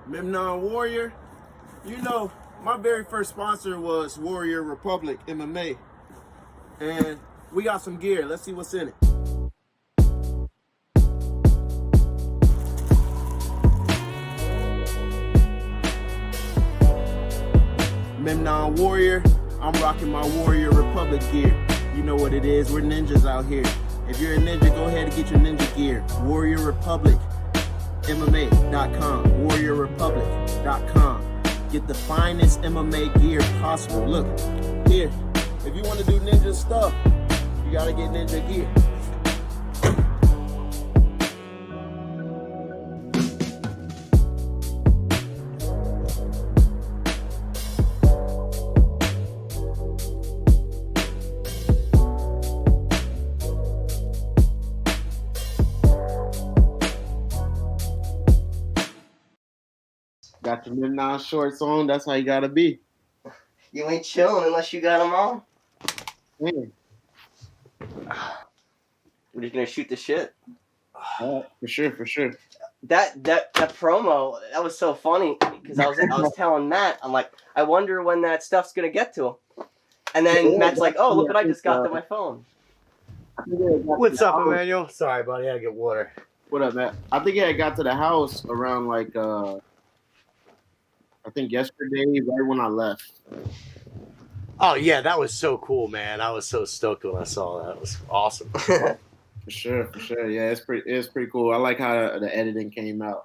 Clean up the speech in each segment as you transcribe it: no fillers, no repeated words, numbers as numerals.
Memnon Warrior. You know, my very first sponsor was Warrior Republic MMA. And we got some gear. Let's see what's in it. Memnon Warrior. I'm rocking my Warrior Republic gear. You know what it is. We're ninjas out here. If you're a ninja, go ahead and get your ninja gear. Warrior Republic. MMA.com, warriorrepublic.com. Get the finest MMA gear possible. Look, here, if you want to do ninja stuff, you got to get ninja gear. Got your Memnon shorts on. That's how you gotta be. You ain't chilling unless you got them on. Yeah. We're just gonna shoot the shit. For sure, for sure. That promo, that was so funny because I was telling Matt, I'm like, I wonder when that stuff's gonna get to him. And then Matt's like, oh, look what I just got to my phone. What's up, Emmanuel? Sorry, buddy, I gotta get water. What up, Matt? I think I got to the house around like I think yesterday, right when I left. Oh yeah, that was so cool, man. I was so stoked when I saw that. It was awesome. For sure. Yeah, it's pretty cool. I like how the editing came out.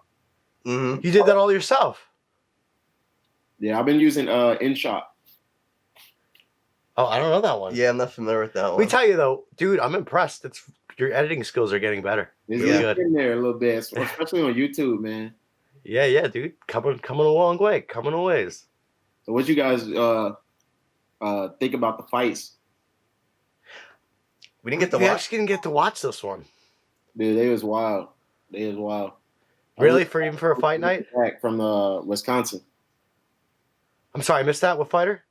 Mm-hmm. You did that all yourself? Yeah, I've been using InShot. Oh, I don't know that one. Yeah, I'm not familiar with that one. Let me tell you though, dude, I'm impressed. Your editing skills are getting better. It's really good. in there a little bit, especially on YouTube, man. Yeah, dude. Coming a long way. Coming a ways. So what you guys think about the fights? We didn't get to We watch. actually didn't get to watch this one. Dude, they was wild. Really? Even for a fight night? Back from Wisconsin. I'm sorry, I missed that. What fighter?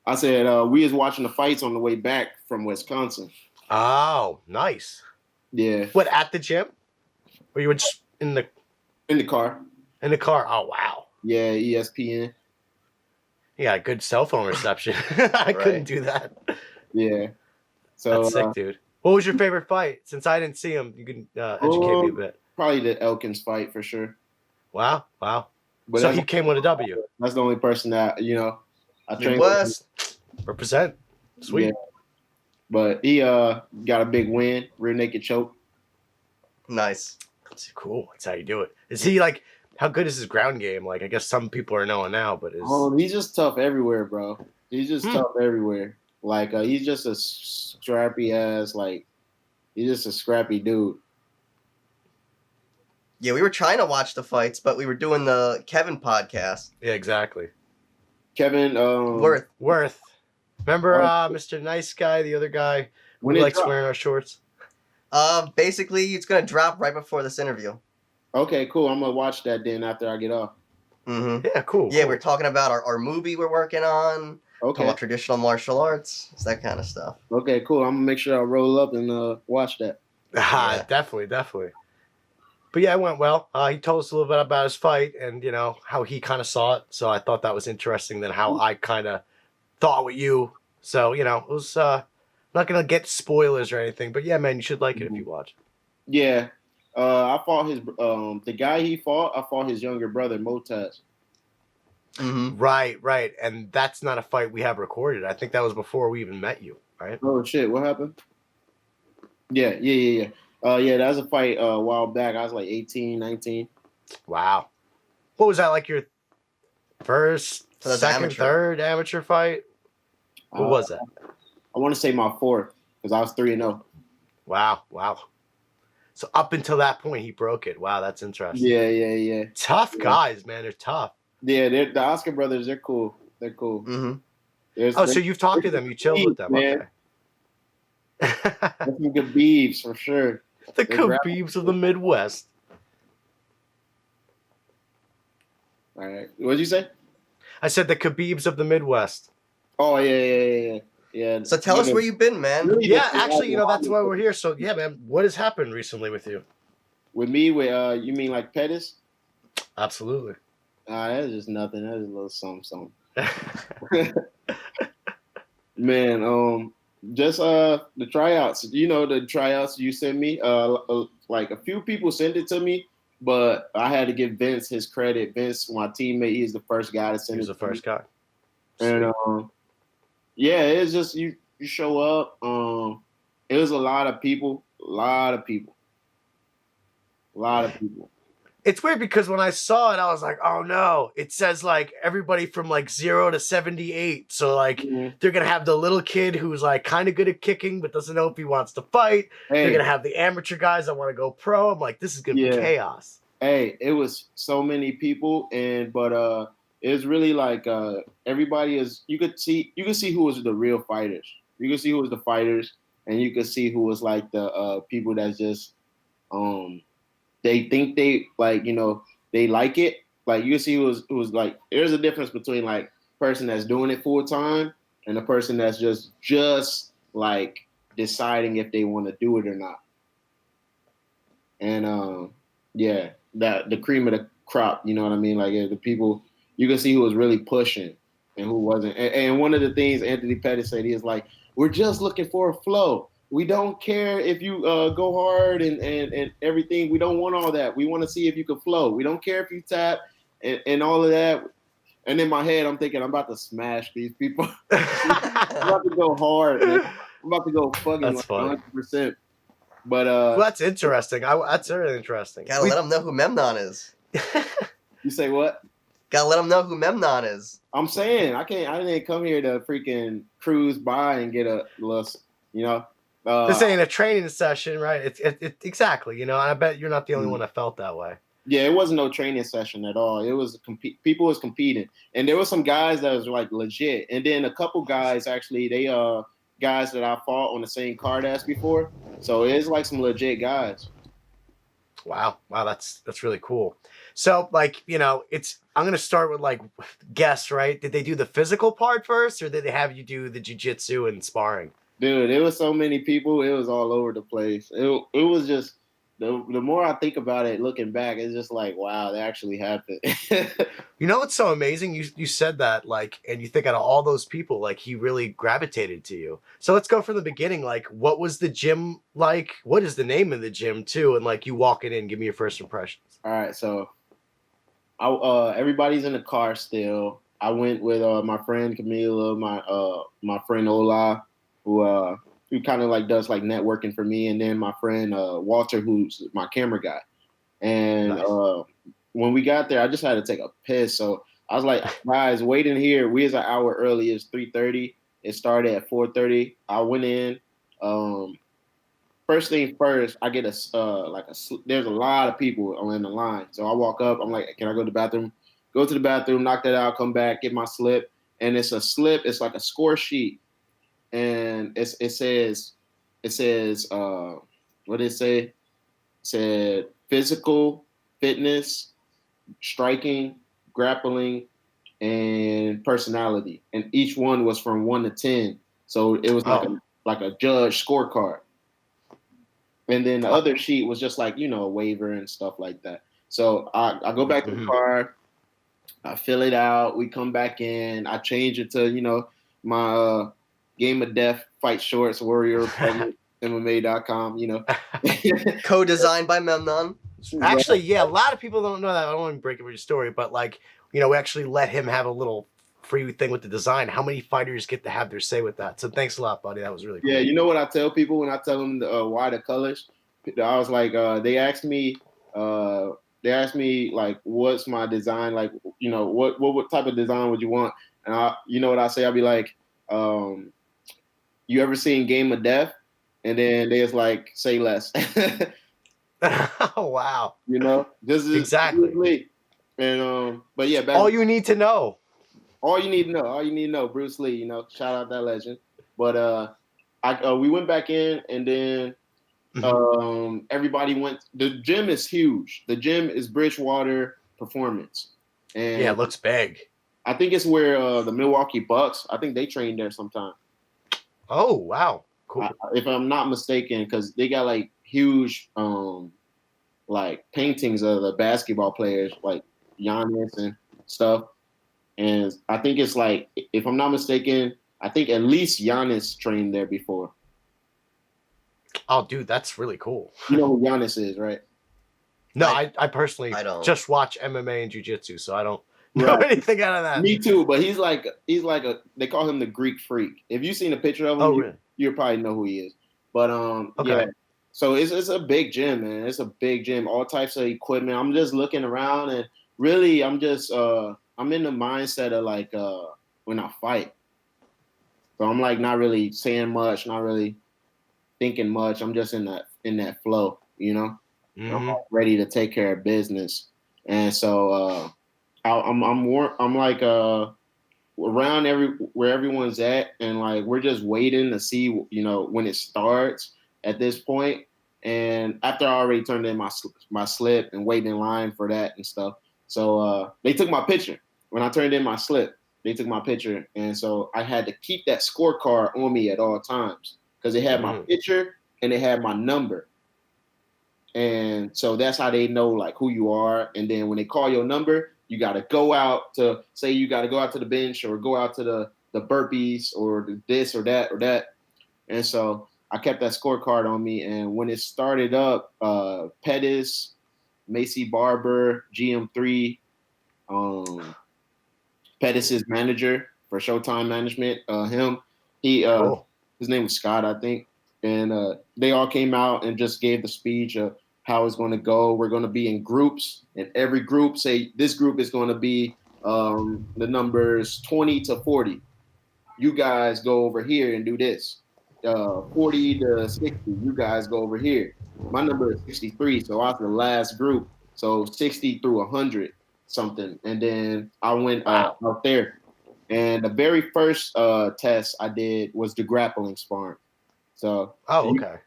I said we was watching the fights on the way back from Wisconsin. Oh, nice. Yeah. What, at the gym? Or you were just in the car? In the car. Oh, wow. Yeah, ESPN. You got a good cell phone reception. I couldn't do that. Yeah. So that's sick, dude. What was your favorite fight? Since I didn't see him, you can educate me a bit. Probably the Elkins fight for sure. Wow. But so he came with a W. That's the only person that, I trained Midwest. Represent. Sweet. Yeah. But he got a big win, rear naked choke. Nice. That's cool. That's how you do it. Is he like, how good is his ground game? Like, I guess some people are knowing now, but he's just tough everywhere, bro. He's just tough everywhere. Like, he's just a scrappy ass, like, he's just a scrappy dude. Yeah, we were trying to watch the fights, but we were doing the Kevin podcast. Yeah, exactly. Kevin Worth. Remember Mr. Nice Guy, the other guy who likes wearing our shorts? Basically, it's gonna drop right before this interview. Okay, cool. I'm gonna watch that then after I get off. Mm-hmm. Yeah, cool. Yeah, we're talking about our movie we're working on. Okay. Talking about traditional martial arts. It's that kind of stuff. Okay, cool. I'm gonna make sure I roll up and watch that. Yeah. Definitely. But yeah, it went well. He told us a little bit about his fight and, how he kind of saw it. So I thought that was interesting than how I kind of thought with you. So, it was not going to get spoilers or anything. But yeah, man, you should like it if you watch. Yeah. I fought the guy he fought, I fought his younger brother, Motaz. Mm-hmm. Right. And that's not a fight we have recorded. I think that was before we even met you, right? Oh, shit. What happened? Yeah. Yeah, that was a fight a while back. I was like 18, 19. Wow. What was that, like your first, second, third amateur fight? What was that? I want to say my fourth because I was 3-0. Wow. So up until that point, he broke it. Wow, that's interesting. Yeah. Tough guys, man. They're tough. Yeah, the Oscar brothers, they're cool. Mm-hmm. So you've talked to them. You chilled with them. Man. Okay. That's some good beefs for sure. The Khabibs of the Midwest. All right. What did you say? I said the Khabibs of the Midwest. Oh, yeah. So tell us where you've been, man. Yeah, actually, that's why we're here. So, yeah, man, what has happened recently with you? With me, you mean like Pettis? Absolutely. That's just nothing. That's just a little something. Man, just the tryouts. You know, the tryouts you sent me. Like a few people sent it to me, but I had to give Vince his credit. Vince, my teammate, he's the first guy to send it. He was the first guy. And yeah, it's just you show up. It was a lot of people. It's weird because when I saw it, I was like, oh no, it says like everybody from like 0 to 78. So like they're going to have the little kid who's like kind of good at kicking, but doesn't know if he wants to fight. Hey. They're going to have the amateur guys that want to go pro. I'm like, this is going to be chaos. Hey, it was so many people. But it was really like everybody is, you could see who was the real fighters. You could see who was the fighters, and you could see who was like the people that's just, they think they like, you know, they like it. Like you see who was like, there's a difference between like a person that's doing it full time and a person that's just like deciding if they want to do it or not. And yeah, that the cream of the crop, you know what I mean? Like the people, you can see who was really pushing and who wasn't. And one of the things Anthony Pettis said, he is like, we're just looking for a flow. We don't care if you go hard and everything. We don't want all that. We want to see if you can flow. We don't care if you tap and all of that. And in my head, I'm thinking, I'm about to smash these people. I'm about to go hard, man. I'm about to go fucking like 100%. But well, that's interesting. That's really interesting. Gotta let them know who Memnon is. You say what? Gotta let them know who Memnon is. I'm saying I didn't come here to freaking cruise by and get a little, you know. This ain't a training session, right? It's exactly, you know. And I bet you're not the only one that felt that way. Yeah, it wasn't no training session at all. It was people was competing, and there were some guys that was like legit, and then a couple guys actually they guys that I fought on the same card as before. So it's like some legit guys. Wow, that's really cool. So like, you know, I'm gonna start with like guess, right? Did they do the physical part first, or did they have you do the jiu-jitsu and sparring? Dude, there was so many people. It was all over the place. It was just the more I think about it, looking back, it's just like, wow, that actually happened. You know what's so amazing? You said that, like, and you think out of all those people, like, he really gravitated to you. So let's go from the beginning. Like, what was the gym like? What is the name of the gym too? And like, you walking in, give me your first impressions. All right, so everybody's in the car still. I went with my friend Camila, my friend Ola, who kind of like does like networking for me, and then my friend Walter, who's my camera guy. And nice. When we got there, I just had to take a piss. So I was like, guys, wait in here. We was an hour early. It's 3:30. It started at 4:30. I went in. First thing first, I get there's a lot of people in the line. So I walk up. I'm like, can I go to the bathroom? Go to the bathroom, knock that out, come back, get my slip. And it's a slip. It's like a score sheet. And it says, what did it say? It said physical, fitness, striking, grappling, and personality. And each one was from 1 to 10. So it was like a judge scorecard. And then the other sheet was just like, you know, a waiver and stuff like that. So I go back to the car, I fill it out, we come back in, I change it to, you know, my Game of Death fight shorts, Warrior Republic, MMA.com, you know. Co-designed by Memnon. Actually, yeah, a lot of people don't know that. I don't want to break up your story, but like, you know, we actually let him have a little free thing with the design. How many fighters get to have their say with that? So thanks a lot, buddy. That was really cool. Yeah, you know what I tell people when I tell them why the colors? I was like, they asked me like, what's my design? Like, you know, what type of design would you want? And you know what I say? I'll be like, you ever seen Game of Death? And then there's like, say less. Oh, wow. You know, this is exactly. And but yeah, all you need to know. All you need to know, Bruce Lee. You know, shout out that legend. But we went back in, and then everybody went. The gym is huge. The gym is Bridgewater Performance, and yeah, it looks big. I think it's where the Milwaukee Bucks. I think they train there sometime. Oh wow, cool. If I'm not mistaken, because they got like huge like paintings of the basketball players, like Giannis, and stuff. And I think it's like, if I'm not mistaken, I think at least Giannis trained there before. Oh, dude, that's really cool. You know who Giannis is, right? No, I personally don't. just watch MMA and jiu-jitsu, so I don't know anything out of that. Me too, but he's like a, they call him the Greek freak. If you've seen a picture of him, Oh, really? you'll probably know who he is. But Okay. yeah. So it's a big gym, man. It's a big gym, all types of equipment. I'm just looking around, and really I'm just I'm in the mindset of like when I fight. So I'm like not really saying much, not really thinking much. I'm just in that flow, you know. I'm ready to take care of business, and so I'm like around where everyone's at, and like we're just waiting to see, you know, when it starts at this point. And after I already turned in my slip and waiting in line for that and stuff, so they took my picture when I turned in my slip. They took my picture, and so I had to keep that scorecard on me at all times because it had my picture and it had my number. And so that's how they know like who you are. And then when they call your number, you got to go out to say you got to go out to the bench or go out to the burpees or this or that or that. And so I kept that scorecard on me. And when it started up, Pettis, Macy Barber, GM3, Pettis' manager for Showtime Management, his name was Scott, I think. And they all came out and just gave the speech of how it's going to go. We're going to be in groups, and every group say this group is going to be the numbers 20 to 40. You guys go over here and do this. 40 to 60, you guys go over here. My number is 63, so I was the last group. So 60 through 100 something. And then I went out there. And the very first test I did was the grappling sparring. So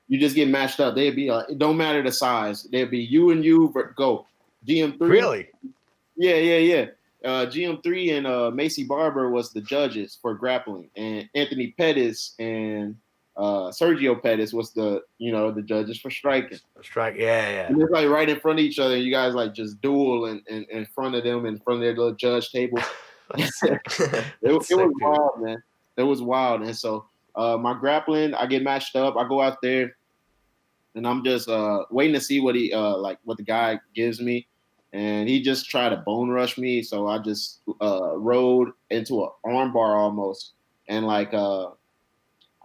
you just get matched up. They'd be it don't matter the size. They'd be you and you go. GM3. Really? Yeah. GM3 and Macy Barber was the judges for grappling, and Anthony Pettis and Sergio Pettis was the judges for striking. Yeah. And it's like right in front of each other. And you guys like just duel in front of them, in front of their little judge table. It was wild, man. It was wild, and so. My grappling, I get matched up. I go out there, and I'm just waiting to see what what the guy gives me, and he just tried to bone rush me. So I just rode into an arm bar almost, and like I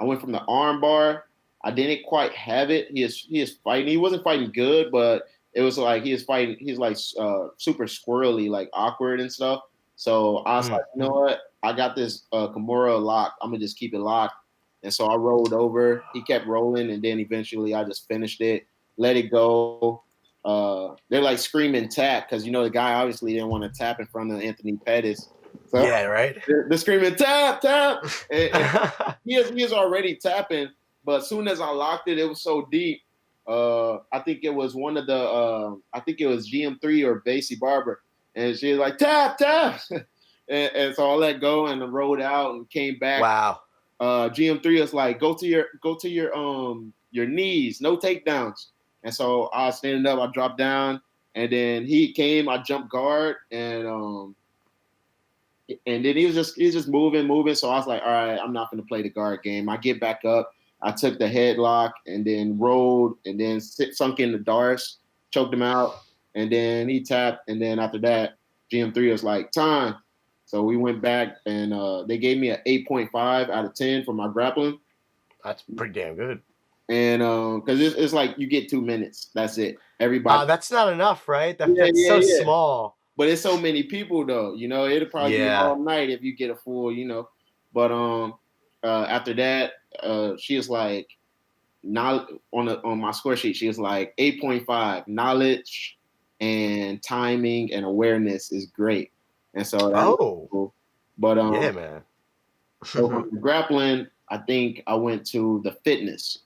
went from the arm bar. I didn't quite have it. He is fighting. He wasn't fighting good, but it was like he is fighting. He's like super squirrely, like awkward and stuff. So I was like, you know what? I got this Kimura locked. I'm gonna just keep it locked. And so I rolled over. He kept rolling, and then eventually I just finished it, let it go. They're like screaming tap because the guy obviously didn't want to tap in front of Anthony Pettis. So yeah, right. They're screaming tap. And he is already tapping, but as soon as I locked it, it was so deep. I think it was one of the I think it was GM3 or Macy Barber, and she was like tap. and so I let go and rolled out and came back. Wow. GM3 is like go to your knees, no takedowns. And so I was standing up, I dropped down, and then he came, I jumped guard, and then he was just moving. So I was like, all right, I'm not gonna play the guard game. I get back up, I took the headlock and then rolled and then sunk in the darts, choked him out, and then he tapped, and then after that, GM3 was like, time. So we went back, and they gave me an 8.5 out of 10 for my grappling. That's pretty damn good. And because it's like you get 2 minutes. That's it. Everybody. That's not enough, right? That's so small. But it's so many people, though. It'll probably be all night if you get a full, But after that, she was like, on my score sheet, she was like 8.5. Knowledge and timing and awareness is great. And so that was cool. But yeah, man. So grappling, I think I went to the fitness,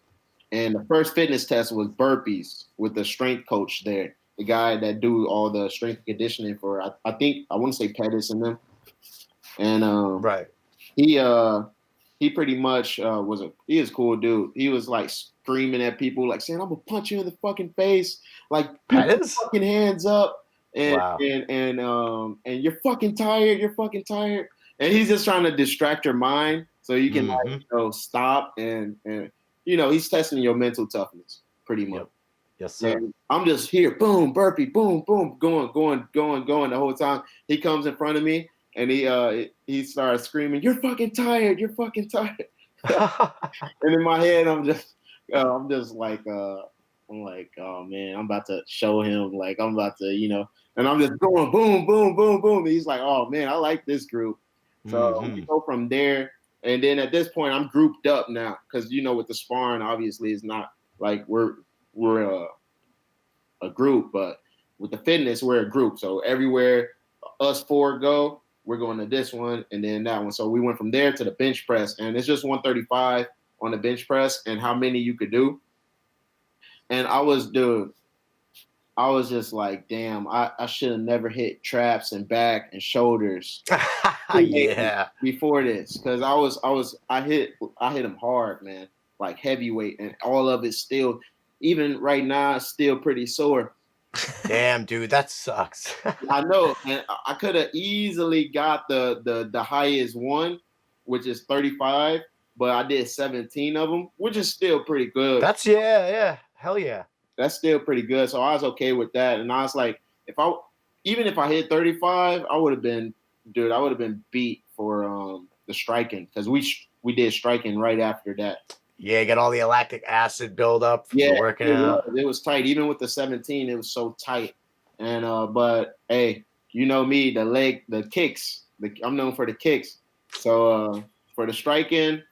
and the first fitness test was burpees with the strength coach there, the guy that do all the strength conditioning for I want to say Pettis and them, and right. He pretty much he is a cool dude. He was like screaming at people like saying, "I'm gonna punch you in the fucking face!" Like, put your fucking hands up. and Wow. and you're fucking tired. You're fucking tired. And he's just trying to distract your mind so you can stop and he's testing your mental toughness pretty much. Yep. Yes, sir. And I'm just here, boom, burpee, boom, boom, going the whole time. He comes in front of me and he starts screaming, "You're fucking tired! You're fucking tired!" And in my head, I'm just like, I'm like, oh man, I'm about to show him, like I'm about to, and I'm just going boom, boom, boom, boom. And he's like, oh man, I like this group. So we go from there, and then at this point, I'm grouped up now because with the sparring, obviously, it's not like we're a group, but with the fitness, we're a group. So everywhere us four go, we're going to this one and then that one. So we went from there to the bench press, and it's just 135 on the bench press and how many you could do. And I was just like, damn, I should have never hit traps and back and shoulders. Yeah. Before this, because I hit him hard, man, like heavyweight, and all of it still, even right now, it's still pretty sore. Damn, dude, that sucks. I know, and I could have easily got the highest one, which is 35, but I did 17 of them, which is still pretty good. That's hell yeah. That's still pretty good. So I was okay with that, and I was like, even if I hit 35, I would have been beat for the striking because we did striking right after that. Yeah, get all the lactic acid buildup from working out. It was tight. Even with the 17, it was so tight. And but hey, you know me, the kicks. I'm known for the kicks. So for the striking,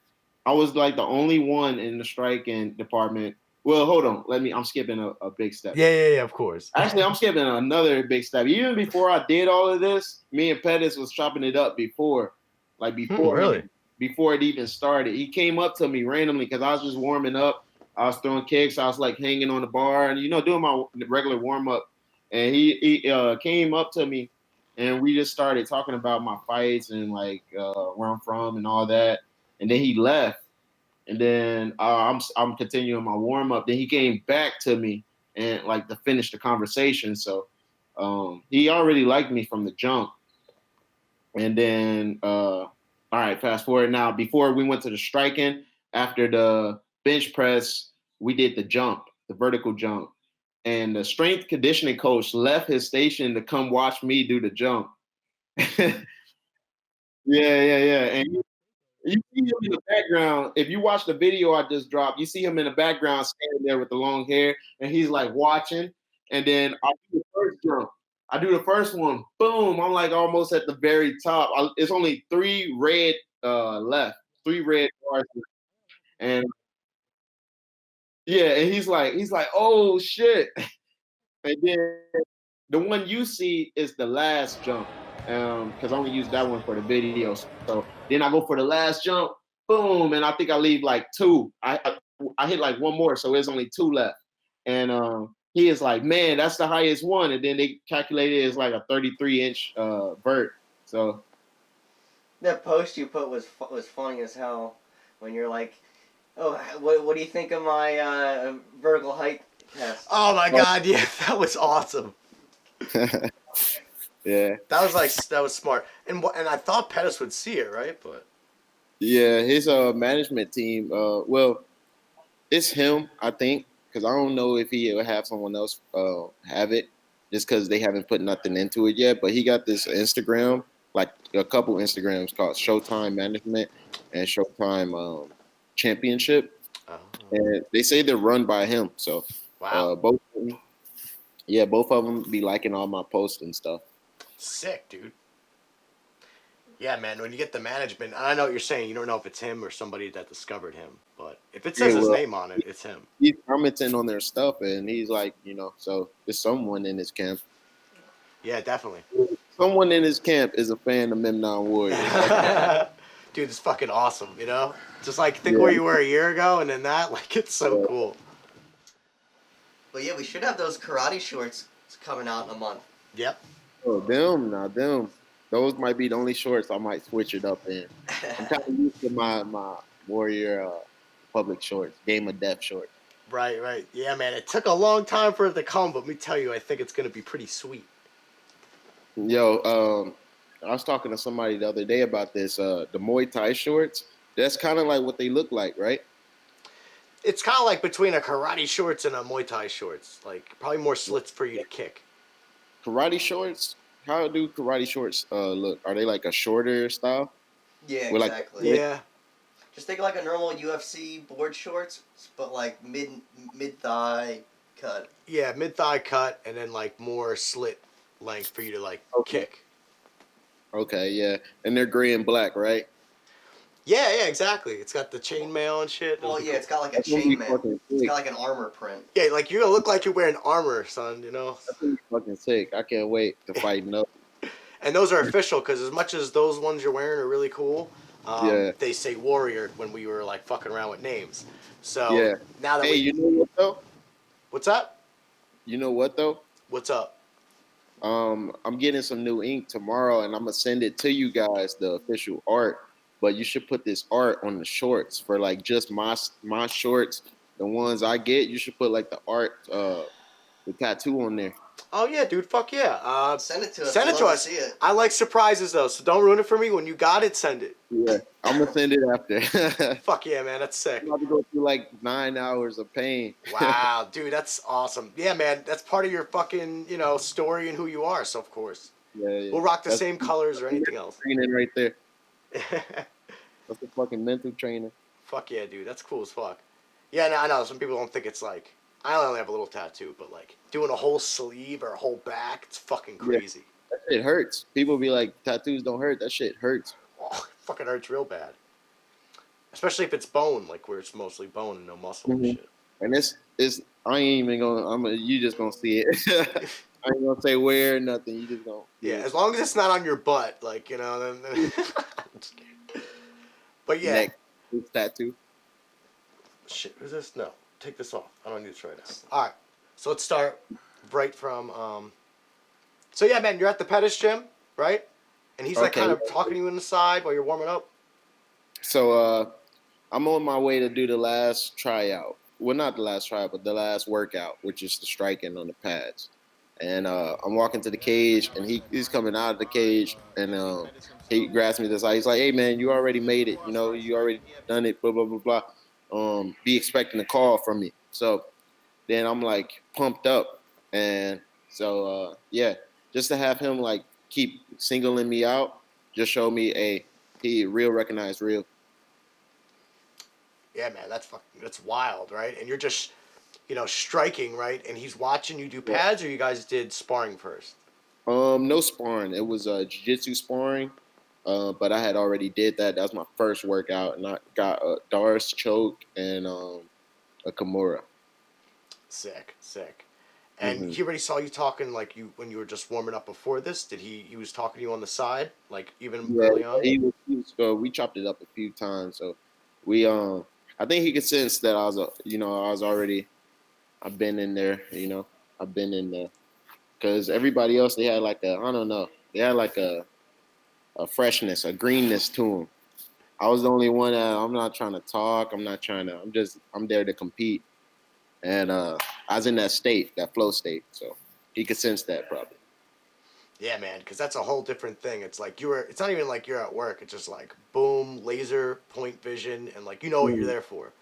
I was like the only one in the striking department. Well, hold on. I'm skipping a big step. Yeah, of course. Actually, I'm skipping another big step. Even before I did all of this, me and Pettis was chopping it up before. Really? Before it even started. He came up to me randomly because I was just warming up. I was throwing kicks. I was like hanging on the bar and, doing my regular warm up. And he came up to me and we just started talking about my fights and like where I'm from and all that. And then he left. And then I'm continuing my warm up. Then he came back to me and like to finish the conversation. So he already liked me from the jump. And then all right, fast forward now. Before we went to the striking, after the bench press, we did the jump, the vertical jump. And the strength conditioning coach left his station to come watch me do the jump. Yeah. And you see him in the background. If you watch the video I just dropped, you see him in the background standing there with the long hair, and he's like watching. And then I do the first jump. I do the first one, boom. I'm like almost at the very top. It's only 3 red left, 3 red bars left. And yeah, and he's like, oh shit. And then the one you see is the last jump. Because I only use that one for the video. So then I go for the last jump, boom, and I think I leave like 2. I hit like 1 more, so there's only 2 left. And he is like, man, that's the highest one. And then they calculated it's like a 33-inch vert. So that post you put was funny as hell when you're like, oh, what do you think of my vertical height test? Oh my god, yeah, that was awesome. Yeah, that was smart, and I thought Pettis would see it, right? But yeah, his management team. Well, it's him, I think, because I don't know if he would have someone else have it, just because they haven't put nothing into it yet. But he got this Instagram, like a couple Instagrams called Showtime Management and Showtime Championship, and they say they're run by him. So wow, both of them be liking all my posts and stuff. Sick, dude. Yeah, man, when you get the management, I know what you're saying. You don't know if it's him or somebody that discovered him. But if it says his name on it, it's him. He's commenting on their stuff, and he's like, so there's someone in his camp. Yeah, definitely. Someone in his camp is a fan of Memnon Warriors. Dude, it's fucking awesome, Just like think where you were a year ago, and then that, like, it's so cool. But yeah, we should have those karate shorts coming out in a month. Yep. Oh, them. Those might be the only shorts I might switch it up in. I'm kind of used to my Warrior public shorts, Game of Death shorts. Right. Yeah, man. It took a long time for it to come, but let me tell you, I think it's going to be pretty sweet. Yo, I was talking to somebody the other day about this. The Muay Thai shorts. That's kind of like what they look like, right? It's kind of like between a karate shorts and a Muay Thai shorts. Like probably more slits for you to kick. Karate shorts. How do karate shorts look? Are they like a shorter style? Yeah, With like exactly. Yeah. Just think like a normal UFC board shorts, but like mid thigh cut. Yeah, mid thigh cut and then like more slit length for you to like okay, kick. okay, yeah, and they're gray and black, right? Yeah, yeah, exactly. It's got the chainmail and shit. It'll Well, be yeah, cool. it's got like a That's gonna be chainmail. fucking It's sick. got like an armor print. Yeah, like you're gonna look like you're wearing armor, son. You know. That's gonna be fucking sick. I can't wait to fight. No, And those are official because as much as those ones you're wearing are really cool, yeah, they say warrior when we were like fucking around with names. So yeah. now that Hey, we, you know what though? what's up? You know what though? What's up? I'm getting some new ink tomorrow, and I'm gonna send it to you guys, the official art. But you should put this art on the shorts for like just my shorts, the ones I get. You should put like the art, the tattoo on there. Oh yeah, dude. Fuck yeah. Send it to us. Send We'd it to love us. see it. I like surprises though, so don't ruin it for me. When you got it, send it. Yeah, I'm gonna send it after. Fuck yeah, man. That's sick. I'm about to go through like 9 hours of pain. Wow, dude, that's awesome. Yeah, man, that's part of your fucking, story and who you are. So of course, Yeah, yeah. we'll rock the That's same colors or anything else. training right there. That's the fucking mental training. Fuck yeah, dude, that's cool as fuck. Yeah, no, I know some people don't think it's like I only have a little tattoo, but like doing a whole sleeve or a whole back, it's fucking crazy. That shit hurts. People be like, tattoos don't hurt. That shit hurts. Oh, it fucking hurts real bad. Especially if it's bone, like where it's mostly bone and no muscle and Mhm. shit. And it's I ain't even gonna. You just gonna see it. I ain't gonna say where or nothing. You just gonna. Yeah, as long as it's not on your butt, like then. I'm just kidding. But yeah. Neck this tattoo. Shit, who's this? No, take this off. I don't need this right now. All right, so let's start right from. So yeah, man, you're at the Pettis gym, right? And he's like Okay. kind of talking to you on the side while you're warming up. So I'm on my way to do the last tryout. Well, not the last tryout, but the last workout, which is the striking on the pads. And I'm walking to the cage, and he's coming out of the cage, and he grabs me this side. He's like, "Hey, man, you already made it. You know, you already done it. Blah blah blah blah. Be expecting a call from me." So then I'm like pumped up, and so yeah, just to have him like keep singling me out, just show me he real recognized real. Yeah, man, that's wild, right? And you're just, striking, right? And he's watching you do pads, or you guys did sparring first. No sparring. It was jiu-jitsu sparring, but I had already did that. That was my first workout, and I got a Doris choke and a Kimura. Sick, sick. And Mhm. he already saw you talking like you when you were just warming up before this. Did he was talking to you on the side, like even early on? We chopped it up a few times, so we I think he could sense that I was I was already I've been in there, I've been in there because everybody else they had like I don't know, they had like a freshness, a greenness to them. I was the only one that I'm not trying to talk. I'm there to compete. And I was in that state, that flow state. So he could sense that probably. Yeah, man, because that's a whole different thing. It's like it's not even like you're at work. It's just like boom, laser, point vision, and like you know what you're there for.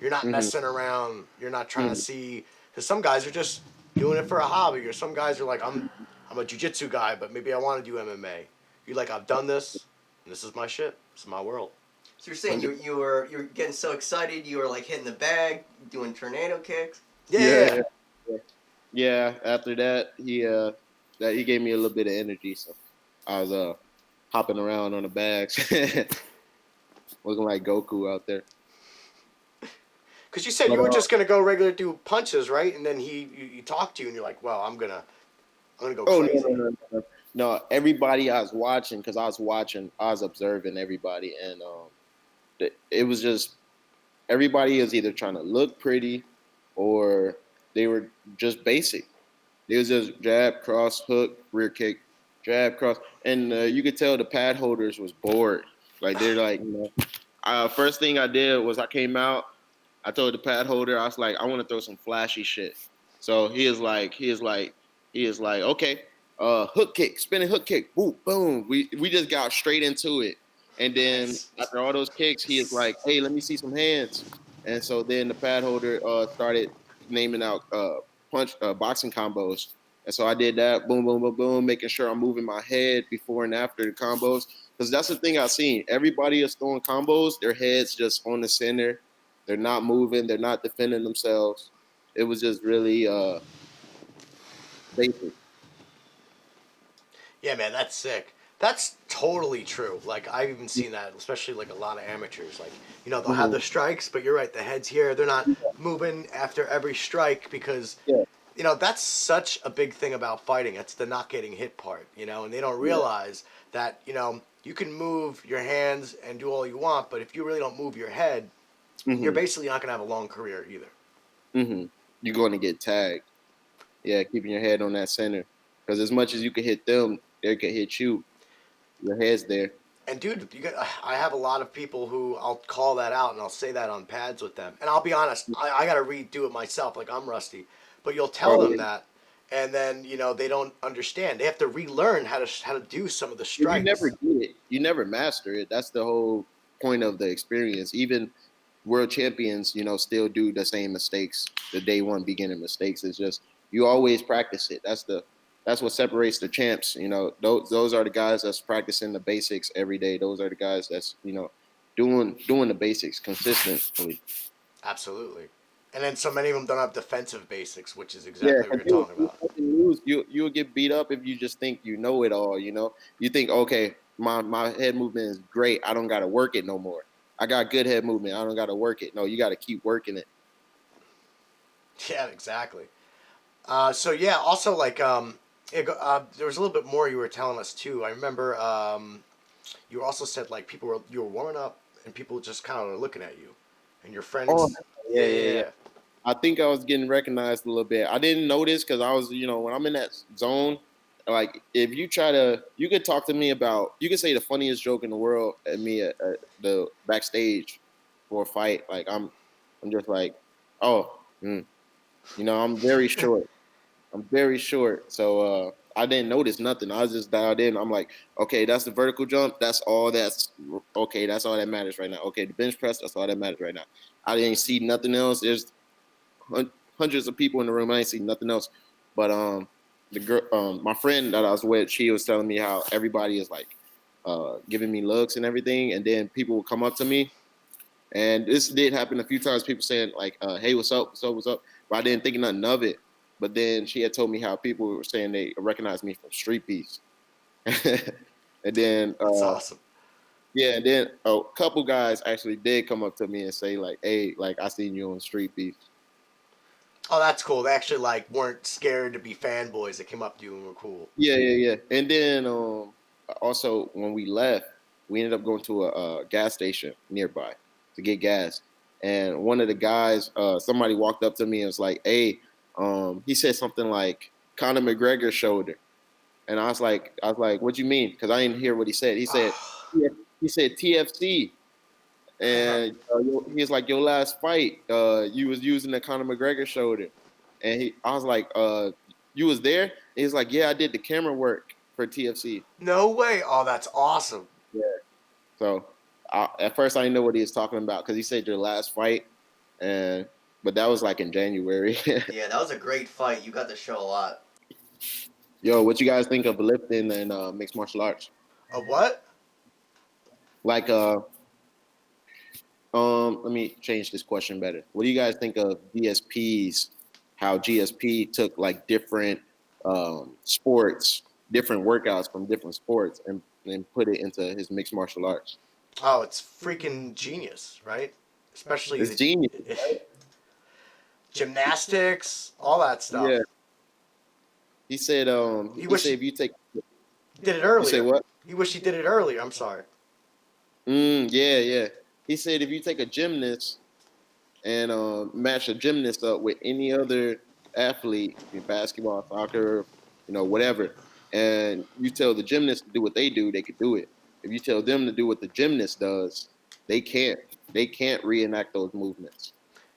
You're not messing around. You're not trying to see. Because some guys are just doing it for a hobby, or some guys are like, I'm a jujitsu guy, but maybe I want to do MMA. You're like, I've done this, and this is my shit. This is my world. So you're saying you were getting so excited, you were like hitting the bag, doing tornado kicks. Yeah. Yeah. After that, he gave me a little bit of energy, so I was hopping around on the bags, looking like Goku out there. Because you said you were just gonna go regular do punches, right? And then you talked to you, and you're like, well, I'm gonna go crazy. No, everybody I was watching, because I was observing everybody, and it was just everybody is either trying to look pretty or they were just basic. It was just jab, cross, hook, rear kick, jab, cross, and you could tell the pad holders was bored. Like they're like, first thing I did was I came out. I told the pad holder, I was like, I want to throw some flashy shit. So he is like, okay, hook kick, spinning hook kick, boom, boom. We just got straight into it. And then after all those kicks, he is like, hey, let me see some hands. And so then the pad holder started naming out boxing combos. And so I did that, boom, boom, boom, boom, making sure I'm moving my head before and after the combos. Because that's the thing I've seen. Everybody is throwing combos, their heads just on the center. They're not moving. They're not defending themselves. It was just really basic. Yeah, man, that's sick. That's totally true. Like I've even seen that, especially like a lot of amateurs. Like they'll have their strikes, but you're right. The head's here. They're not moving after every strike because Yeah. that's such a big thing about fighting. It's the not getting hit part. And they don't realize that you can move your hands and do all you want, but if you really don't move your head, you're basically not gonna have a long career either. You're going to get tagged. Yeah, keeping your head on that center. Because as much as you can hit them, they can hit you. Your head's there. And dude, I have a lot of people who I'll call that out and I'll say that on pads with them. And I'll be honest, I got to redo it myself. Like I'm rusty, but you'll tell them that, and then they don't understand. They have to relearn how to do some of the strikes. You never get it. You never master it. That's the whole point of the experience. Even world champions, still do the same mistakes. The day one beginning mistakes. It's just you always practice it. That's what separates the champs. Those are the guys that's practicing the basics every day. Those are the guys that's doing the basics consistently. Absolutely. And then so many of them don't have defensive basics, which is exactly what you're talking about. You'll get beat up if you just think you know it all. You think, okay, my head movement is great. I don't got to work it no more. I got good head movement. I don't got to work it. No, you got to keep working it. Yeah, exactly. So yeah, also like there was a little bit more you were telling us too. I remember you also said like you were warming up and people just kind of were looking at you, and your friends. Oh, yeah. I think I was getting recognized a little bit. I didn't notice because I was, when I'm in that zone, like if you could talk to me about, you could say the funniest joke in the world at me at the backstage for a fight. Like I'm just like, oh, I'm very short. I'm very short, so I didn't notice nothing. I was just dialed in. I'm like, okay, that's the vertical jump. That's all that matters right now. Okay, the bench press. That's all that matters right now. I didn't see nothing else. There's hundreds of people in the room. I ain't see nothing else. But the girl, my friend that I was with, she was telling me how everybody is like giving me looks and everything, and then people will come up to me. And this did happen a few times. People saying like, "Hey, what's up? What's up? What's up?" But I didn't think nothing of it. But then she had told me how people were saying they recognized me from Street Piece. And then that's awesome. Yeah, and then a couple guys actually did come up to me and say like, "Hey, like I seen you on Street Piece." Oh, that's cool. They actually like weren't scared to be fanboys. They came up to you and were cool. Yeah. And then also when we left, we ended up going to a gas station nearby to get gas. And one of the guys, somebody walked up to me and was like, "Hey," he said something like Conor McGregor's shoulder. And I was like, "What you mean?" Because I didn't hear what he said. He said TFC. And he's like, your last fight, you was using the Conor McGregor shoulder. And I was like, you was there? And he's like, yeah, I did the camera work for TFC. No way. Oh, that's awesome. Yeah. So at first I didn't know what he was talking about because he said your last fight. But that was like in January. Yeah, that was a great fight. You got to show a lot. Yo, what you guys think of lifting and mixed martial arts? Of what? Like, let me change this question better. What do you guys think of GSPs? How GSP took like different sports, different workouts from different sports, and put it into his mixed martial arts. Oh, it's freaking genius, right? Especially it's genius. Gymnastics, all that stuff. Yeah. He said, he said if you take, did it earlier. You say what? He wished he did it earlier. I'm sorry. Yeah. He said if you take a gymnast and match a gymnast up with any other athlete, basketball, soccer, whatever, and you tell the gymnast to do what they do, they could do it. If you tell them to do what the gymnast does, they can't. They can't reenact those movements.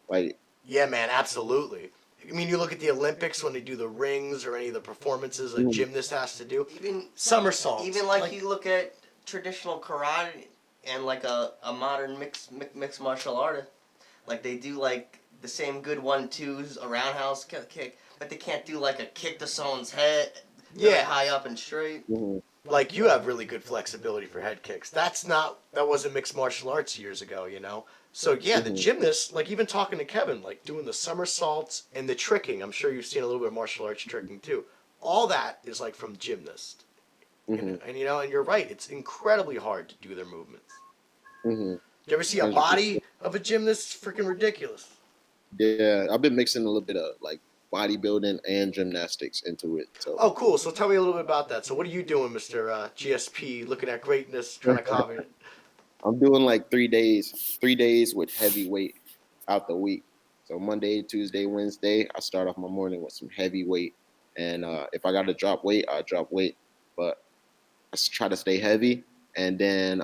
Like, yeah, man, absolutely. I mean, you look at the Olympics when they do the rings or any of the performances a gymnast has to do. Even Somersaults. Even like you look at traditional karate and like a modern mixed martial artist, like they do like the same good 1-2s, a roundhouse kick, but they can't do like a kick to someone's head, really high up and straight. Like you have really good flexibility for head kicks. That wasn't mixed martial arts years ago, you know. So yeah, the gymnasts, like even talking to Kevin, like doing the somersaults and the tricking. I'm sure you've seen a little bit of martial arts tricking too. All that is like from gymnasts. And you know, and you're right. It's incredibly hard to do their movements. Do you ever see a body of a gymnast? It's freaking ridiculous. Yeah, I've been mixing a little bit of like bodybuilding and gymnastics into it. So. Oh, cool. So tell me a little bit about that. So what are you doing, Mr. GSP? Looking at greatness, trying to copy it. I'm doing like 3 days with heavy weight out the week. So Monday, Tuesday, Wednesday, I start off my morning with some heavy weight. And if I got to drop weight, I drop weight. But I try to stay heavy. And then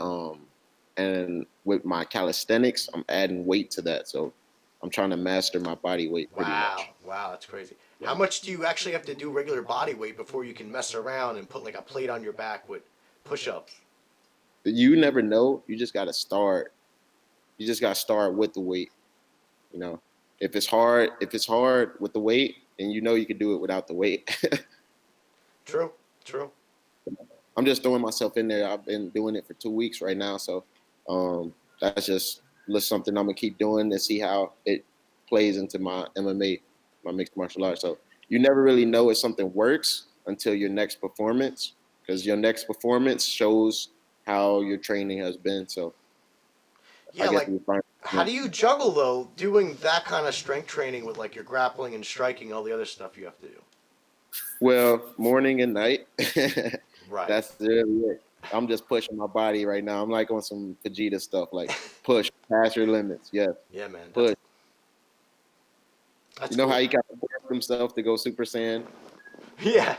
and with my calisthenics, I'm adding weight to that. So I'm trying to master my body weight pretty much. Wow, that's crazy. How much do you actually have to do regular body weight before you can mess around and put like a plate on your back with push-ups? You never know. You just got to start. You just got to start with the weight. You know, if it's hard with the weight, then you know you can do it without the weight. True. I'm just throwing myself in there. I've been doing it for 2 weeks right now, so that's just something I'm gonna keep doing and see how it plays into my MMA, my mixed martial arts. So you never really know if something works until your next performance, because your next performance shows how your training has been. So yeah, like how do you juggle though doing that kind of strength training with like your grappling and striking, all the other stuff you have to do? Well, morning and night. Right. That's really it. I'm just pushing my body right now. I'm like on some Vegeta stuff, like push, pass your limits. Yeah. Yeah, man. Push. That's you know cool. how he got to force himself to go Super Saiyan? Yeah.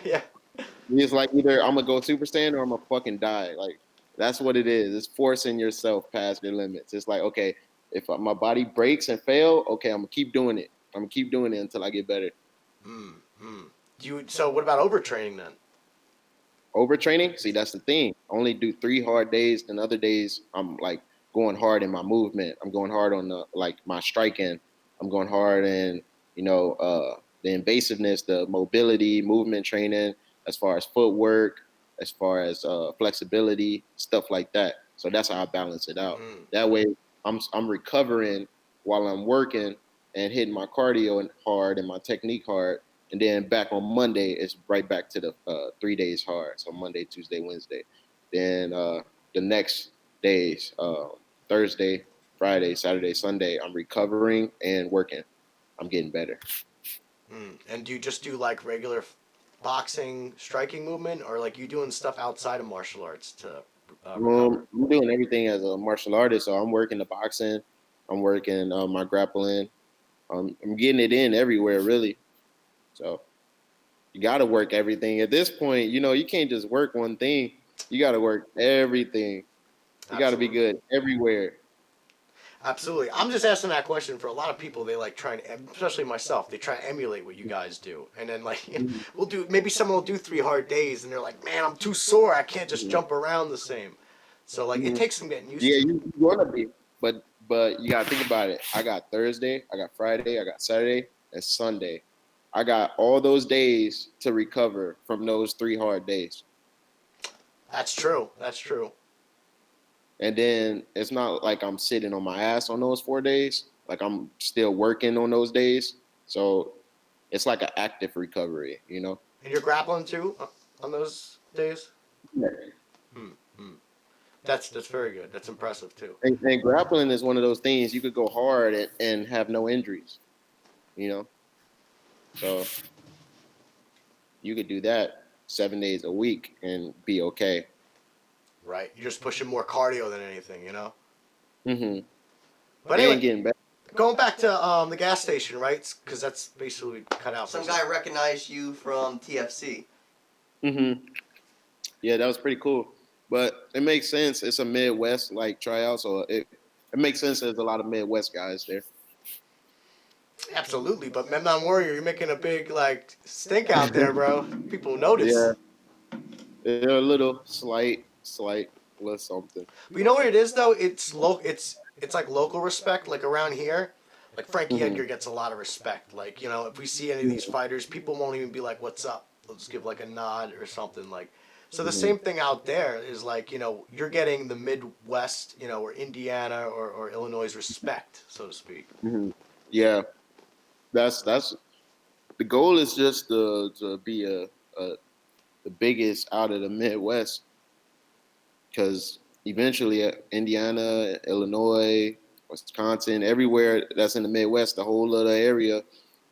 He's like, either I'm gonna go Super Saiyan or I'm gonna fucking die. Like that's what it is. It's forcing yourself past your limits. It's like, okay, if my body breaks and fail, okay, I'm gonna keep doing it. I'm gonna keep doing it until I get better. So what about overtraining then? Overtraining? See, that's the thing. I only do 3 hard days, and other days I'm like going hard in my movement. I'm going hard on my striking. I'm going hard in the invasiveness, the mobility, movement training, as far as footwork, as far as flexibility, stuff like that. So that's how I balance it out. That way, I'm recovering while I'm working and hitting my cardio hard and my technique hard. And then back on Monday, it's right back to the 3 days hard. So Monday, Tuesday, Wednesday. Then the next days, Thursday, Friday, Saturday, Sunday, I'm recovering and working. I'm getting better. And do you just do like regular boxing, striking movement, or like you doing stuff outside of martial arts to recover? I'm doing everything as a martial artist. So I'm working the boxing. I'm working my grappling. I'm getting it in everywhere, really. So you got to work everything. At this point, you can't just work one thing. You got to work everything. You got to be good everywhere. Absolutely. I'm just asking that question for a lot of people. They like try and, especially myself, they try to emulate what you guys do. And then like, maybe someone will do 3 hard days and they're like, man, I'm too sore. I can't just jump around the same. So like, it takes some getting used to. Yeah, you want to be, but you got to think about it. I got Thursday, I got Friday, I got Saturday, and Sunday. I got all those days to recover from those 3 hard days. That's true. And then it's not like I'm sitting on my ass on those 4 days. Like I'm still working on those days. So it's like an active recovery, And you're grappling too on those days? Yeah. That's very good. That's impressive too. And grappling is one of those things you could go hard and have no injuries, So you could do that 7 days a week and be okay. Right. You're just pushing more cardio than anything, But anyway, getting better. Going back to the gas station, right? Because that's basically cut out. Some guy recognized you from TFC. Yeah, that was pretty cool. But it makes sense. It's a Midwest like tryout, so it makes sense. There's a lot of Midwest guys there. Absolutely, but Memnon Warrior, you're making a big like stink out there, bro. People notice. Yeah, they're a little slight, little something. But you know what it is though? It's like local respect. Like around here, like Frankie Hmm. Edgar gets a lot of respect. Like if we see any of these fighters, people won't even be like, "What's up?" They'll just give like a nod or something. Like so, the Hmm. same thing out there is like you're getting the Midwest, or Indiana or Illinois respect, so to speak. Hmm. Yeah, that's the goal is just to be a the biggest out of the Midwest because eventually Indiana, Illinois, Wisconsin, everywhere that's in the Midwest, the whole other area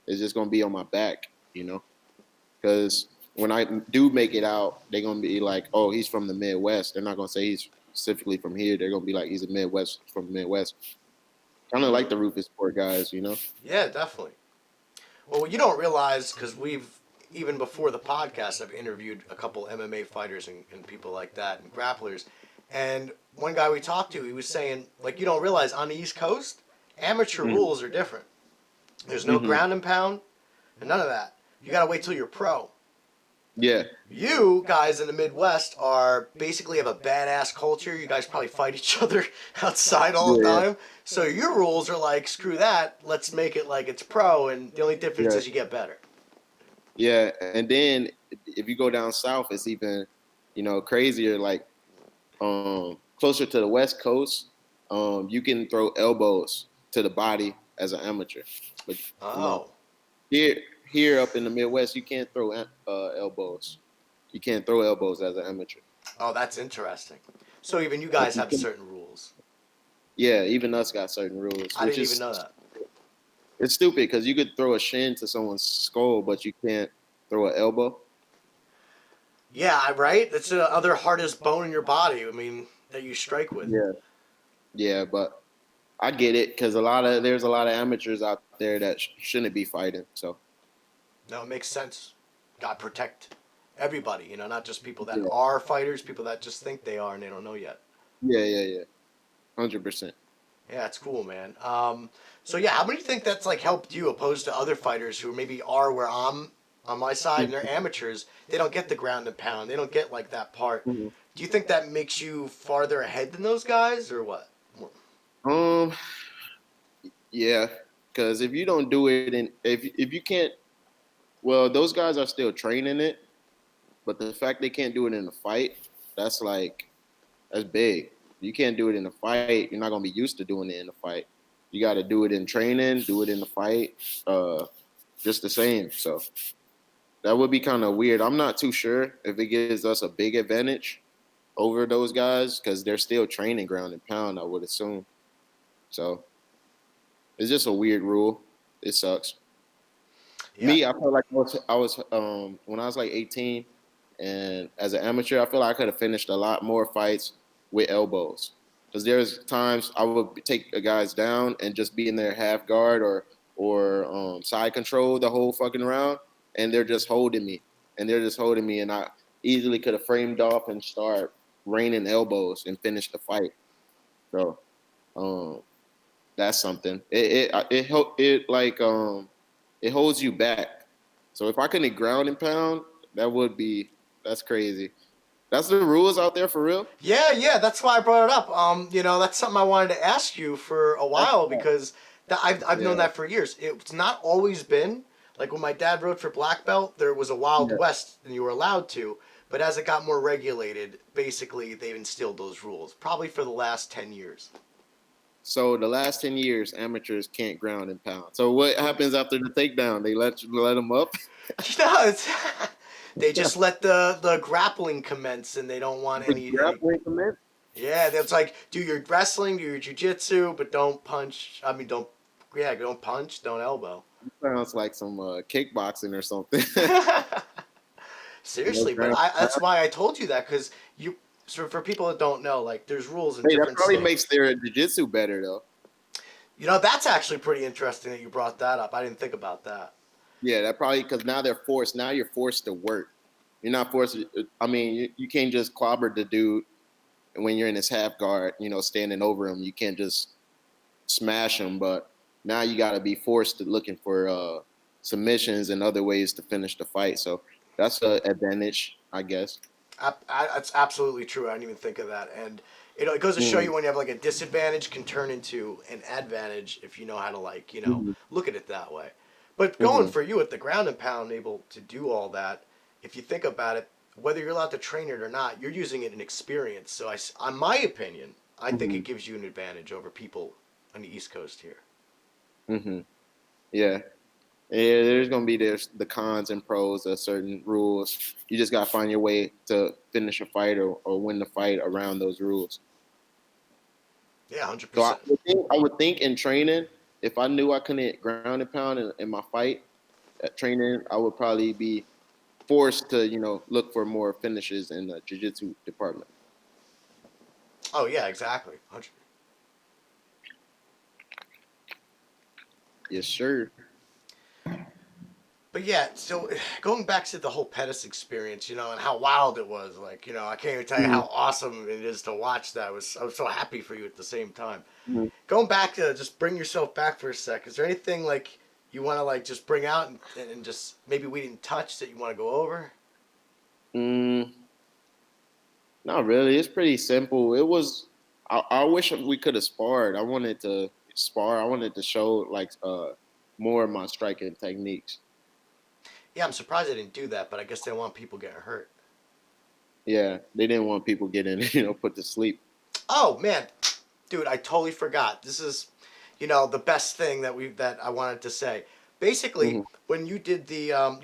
is just gonna be on my back, because when I do make it out, they're gonna be like, "Oh, he's from the Midwest." They're not gonna say he's specifically from here. They're gonna be like, "He's a Midwest from the Midwest." Kind of like the Rufus Sport guys. Yeah, definitely. Well, what you don't realize, because even before the podcast, I've interviewed a couple MMA fighters and people like that and grapplers. And one guy we talked to, he was saying, like, you don't realize on the East Coast, amateur Mm-hmm. rules are different. There's no Mm-hmm. ground and pound and none of that. You got to wait till you're pro. Yeah, You guys in the Midwest are basically have a badass culture. You guys probably fight each other outside all the yeah, time. So your rules are like, screw that. Let's make it like it's pro. And the only difference yeah, is you get better. yeah. And then if you go down south, it's even, crazier. Like closer to the West Coast, you can throw elbows to the body as an amateur, but you know Oh. here here up in the Midwest, you can't throw elbows. You can't throw elbows as an amateur. Oh, that's interesting. So even you But guys you have can, certain rules. yeah, even us got certain rules, I which didn't even is know that. it's stupid because you could throw a shin to someone's skull, but you can't throw an elbow. Yeah, right? That's the other hardest bone in your body, I mean, that you strike with. Yeah, yeah, but I get it because there's a lot of amateurs out there that shouldn't be fighting. So No, it makes sense. Got to protect everybody, not just people that yeah, are fighters, people that just think they are and they don't know yet. yeah, 100%. Yeah, it's cool, man. So yeah, how many do you think that's like helped you opposed to other fighters who maybe are where I'm on my side and they're amateurs? They don't get the ground and pound. They don't get like that part. Mhm. Do you think that makes you farther ahead than those guys, or what? Um, yeah, because if you don't do it, and if you can't, well, those guys are still training it, but the fact they can't do it in a fight, that's like that's big. You can't do it in a fight. You're not gonna be used to doing it in a fight. You got to do it in training, do it in the fight, just the same. So that would be kind of weird. I'm not too sure if it gives us a big advantage over those guys because they're still training ground and pound. I would assume. So it's just a weird rule. It sucks. Yeah. Me, I felt like I was when I was like 18, and as an amateur, I feel like I could have finished a lot more fights with elbows. Because there's times I would take a guys down and just be in their half guard or side control the whole fucking round, and they're just holding me, and I easily could have framed off and start raining elbows and finish the fight. So um, that's something. It holds you back. So if I couldn't ground and pound, that's crazy. That's the rules out there for real. Yeah, that's why I brought it up. That's something I wanted to ask you for a That's while tough. because I've known Yeah, that for years. It's not always been like when my dad rode for black belt. There was a Wild yeah. West, and you were allowed to. But as it got more regulated, basically they've instilled those rules. Probably for the last 10 years. So the last 10 years, amateurs can't ground and pound. So what happens after the takedown? They let them up. It's, they just let the grappling commence, and they don't want The any. grappling commence. Yeah, it's like do your wrestling, do your jujitsu, but don't punch. I mean, don't punch, don't elbow. Sounds like some kickboxing or something. Seriously, but Ground and that's pound. why I told you that because you. So for people that don't know, like there's rules in Hey, that different probably makes states. their jiu-jitsu better though. That's actually pretty interesting that you brought that up. I didn't think about that. Yeah, that probably because now they're forced. Now you're forced to work. You're not forced. I mean, you can't just clobber the dude when you're in his half guard. Standing over him, you can't just smash him. But now you got to be forced to looking for submissions and other ways to finish the fight. So that's an advantage, I guess. That's absolutely true. I didn't even think of that. And it goes to show you when you have like a disadvantage can turn into an advantage if you know how to Mm-hmm. look at it that way. But going Mm-hmm. for you at the ground and pound, able to do all that, if you think about it, whether you're allowed to train it or not, you're using it in experience. So on my opinion, I think Mm-hmm. it gives you an advantage over people on the East Coast here. Mm-hmm. Yeah. Yeah, there's gonna be the cons and pros of certain rules. You just gotta find your way to finish a fight or win the fight around those rules. Yeah, 100 So percent. I would think in training, if I knew I couldn't ground and pound in my fight at training, I would probably be forced to look for more finishes in the jiu-jitsu department. Oh yeah, exactly. 100. Yes, sir. But yeah, so going back to the whole Pettis experience, and how wild it was, I can't even tell you Mm-hmm. how awesome it is to watch that. I was so happy for you at the same time. Mm-hmm. Going back to just bring yourself back for a sec. Is there anything you want to just bring out and just maybe we didn't touch that you want to go over? Mm, not really. It's pretty simple. It was. I wish we could have sparred. I wanted to spar. I wanted to show more of my striking techniques. Yeah, I'm surprised they didn't do that, but I guess they want people getting hurt. Yeah, they didn't want people getting put to sleep. Oh man, dude, I totally forgot. This is, the best thing that I wanted to say. Basically, Hmm. when you did the,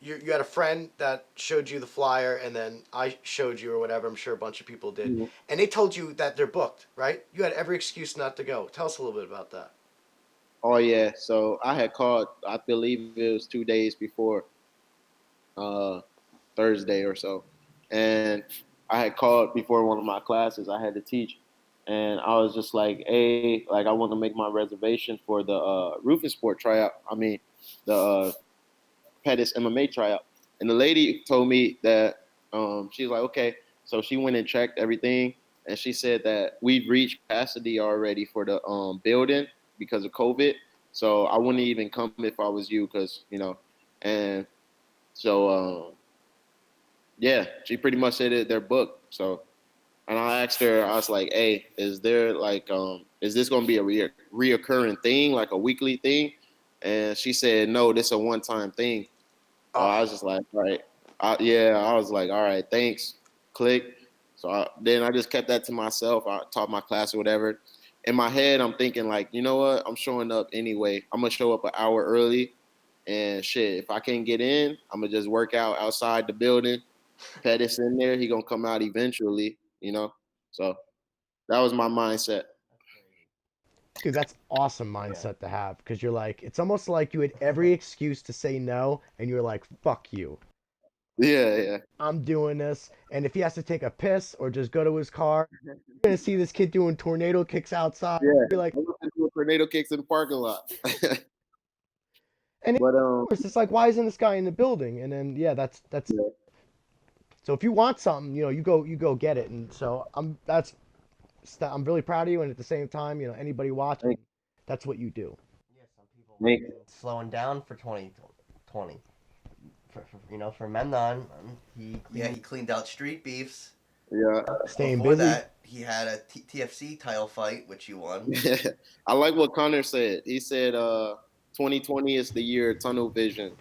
you had a friend that showed you the flyer, and then I showed you or whatever. I'm sure a bunch of people did, Hmm. and they told you that they're booked, right? You had every excuse not to go. Tell us a little bit about that. Oh yeah. So I had called. I believe it was 2 days before uh, Thursday or so, and I had called before one of my classes I had to teach, and I was just like, "Hey, like I want to make my reservation for the roofing sport tryout. I mean, the Pettis MMA tryout." And the lady told me that she's like, "Okay." So she went and checked everything, and she said that we've reached capacity already for the building because of COVID. So I wouldn't even come if I was you, because and so yeah, she pretty much said it. They're booked. So, and I asked her, I was like, "Hey, is there is this going to be a reoccurring thing, like a weekly thing?" And she said, "No, this is a one-time thing." So I Oh, was just like, "All right, yeah." I was like, "All right, thanks." Click. So then I just kept that to myself. I taught my class or whatever. In my head, I'm thinking like, you know what? I'm showing up anyway. I'm gonna show up an hour early, and shit. If I can't get in, I'm gonna just work out outside the building. Pettis in there, he gonna come out eventually. So that was my mindset. That's crazy. dude, that's awesome Yeah. mindset to have because you're it's almost like you had every excuse to say no, and you're like, fuck you. Yeah, yeah, I'm doing this. And if he has to take a piss or just go to his car, you're gonna see this kid doing tornado kicks outside. yeah. Be like, I was doing tornado kicks in the parking lot. and of But course, it's like, why isn't this guy in the building? And then yeah, that's yeah, so if you want something, you go get it. And so I'm really proud of you. And at the same time, anybody watching, thank, that's what you do. Yeah, some people might thank. have been slowing down for 2020. For Memnon, he cleaned out street beefs. Yeah, Staying Before busy. that, he had a TFC title fight, which you won. I like what Connor said. He said, 2020 is the year of tunnel vision.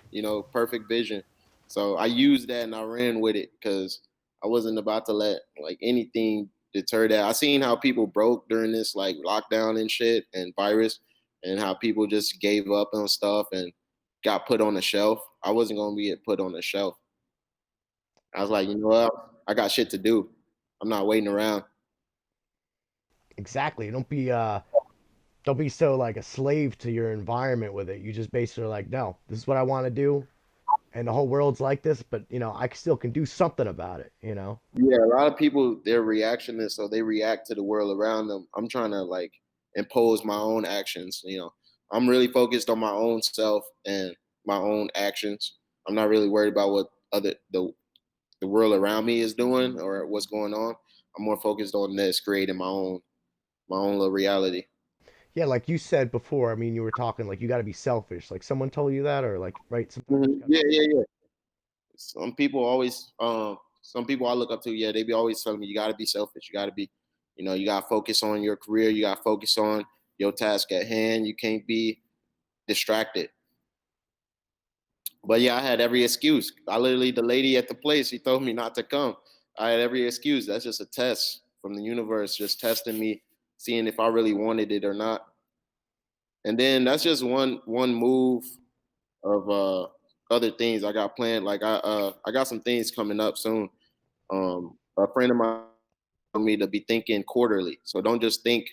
Perfect vision. So I used that and I ran with it because I wasn't about to let like anything deter that. I seen how people broke during this like lockdown and shit and virus, and how people just gave up on stuff and got put on the shelf. I wasn't gonna be put on the shelf. I was like, you know what? I got shit to do. I'm not waiting around. Exactly. Don't be so like a slave to your environment with it. You just basically like, no, this is what I want to do, and the whole world's like this, but I still can do something about it. Yeah, a lot of people, their reaction is so they react to the world around them. I'm trying to like impose my own actions. I'm really focused on my own self and my own actions. I'm not really worried about what the world around me is doing or what's going on. I'm more focused on this, creating my own little reality. Yeah, like you said before. I mean, you were talking like you got to be selfish. Like someone told you that, or like right? Sometimes you gotta Yeah, be yeah, yeah. Some people always, some people I look up to, yeah, they be always telling me you got to be selfish. You got to be, you got to focus on your career. You got to focus on your task at hand. You can't be distracted. But yeah, I had every excuse. I literally, the lady at the place, she told me not to come. I had every excuse. That's just a test from the universe, just testing me, seeing if I really wanted it or not. And then that's just one move of other things I got planned. Like I got some things coming up soon. A friend of mine told me to be thinking quarterly. So don't just think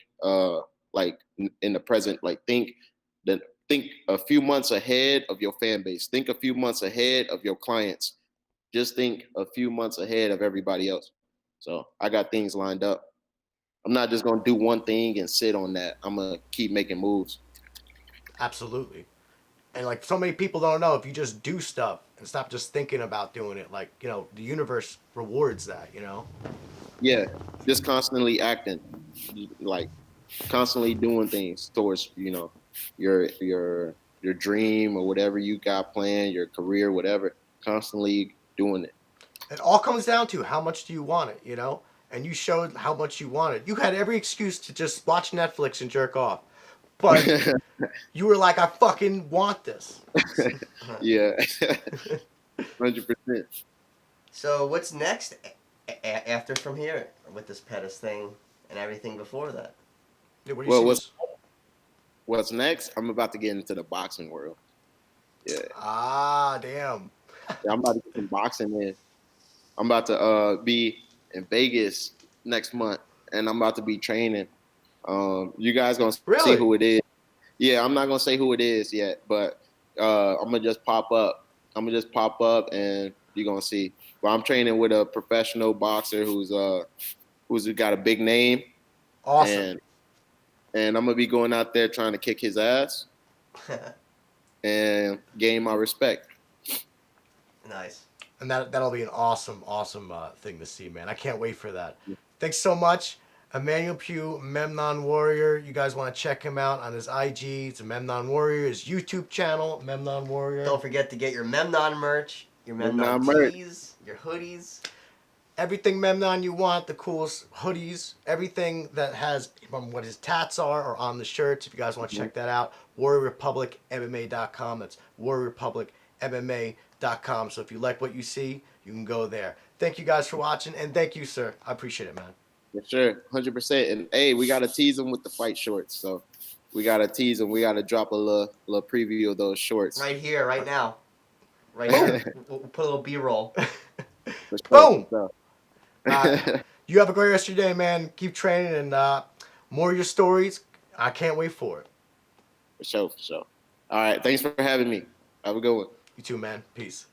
like in the present. Like that think a few months ahead of your fan base. Think a few months ahead of your clients. Just think a few months ahead of everybody else. So I got things lined up. I'm not just gonna do one thing and sit on that. I'm gonna keep making moves. absolutely. And like so many people don't know, if you just do stuff and stop just thinking about doing it, like the universe rewards that. Yeah, just constantly acting, like constantly doing things towards your dream or whatever you got planned, your career, whatever. Constantly doing it. It all comes down to how much do you want it. And you showed how much you wanted. You had every excuse to just watch Netflix and jerk off, but you were like, I fucking want this. Yeah, 100%. So what's next after from here with this Pettis thing and everything before that? Yeah, what do you Well, see this? what's next? I'm about to get into the boxing world. Yeah, Ah, damn. I'm about to get some boxing in. I'm about to be in Vegas next month, and I'm about to be training. You guys gonna see Really? who it is. Yeah, I'm not gonna say who it is yet, but I'm gonna just pop up. I'm gonna just pop up, and you're gonna see. But I'm training with a professional boxer who's got a big name, Awesome. and I'm gonna be going out there trying to kick his ass and gain my respect. Nice. And that'll be an awesome, awesome thing to see, man. I can't wait for that. Thanks so much, Emmanuel Pugh, Memnon Warrior. You guys want to check him out on his IG? It's a Memnon Warrior. His YouTube channel, Memnon Warrior. Don't forget to get your Memnon merch, your And Memnon I'm merch. tees, your hoodies. Everything Memnon you want, the coolest hoodies, everything that has from what his tats are on the shirts. If you guys want to check that out, WarriorRepublicMMA.com. That's WarriorRepublicMMA.com. So if you like what you see, you can go there. Thank you guys for watching, and thank you, sir. I appreciate it, man. For sure, 100%. And hey, we gotta tease them with the fight shorts. So we gotta tease them. We gotta drop a little preview of those shorts. Right here, right now. Right here. We'll put a little B-roll. For sure, Boom! for You have a great rest of your day, man. Keep training, and more of your stories. I can't wait for it. For sure, for sure. All right, thanks for having me. Have a good one. You too, man. Peace.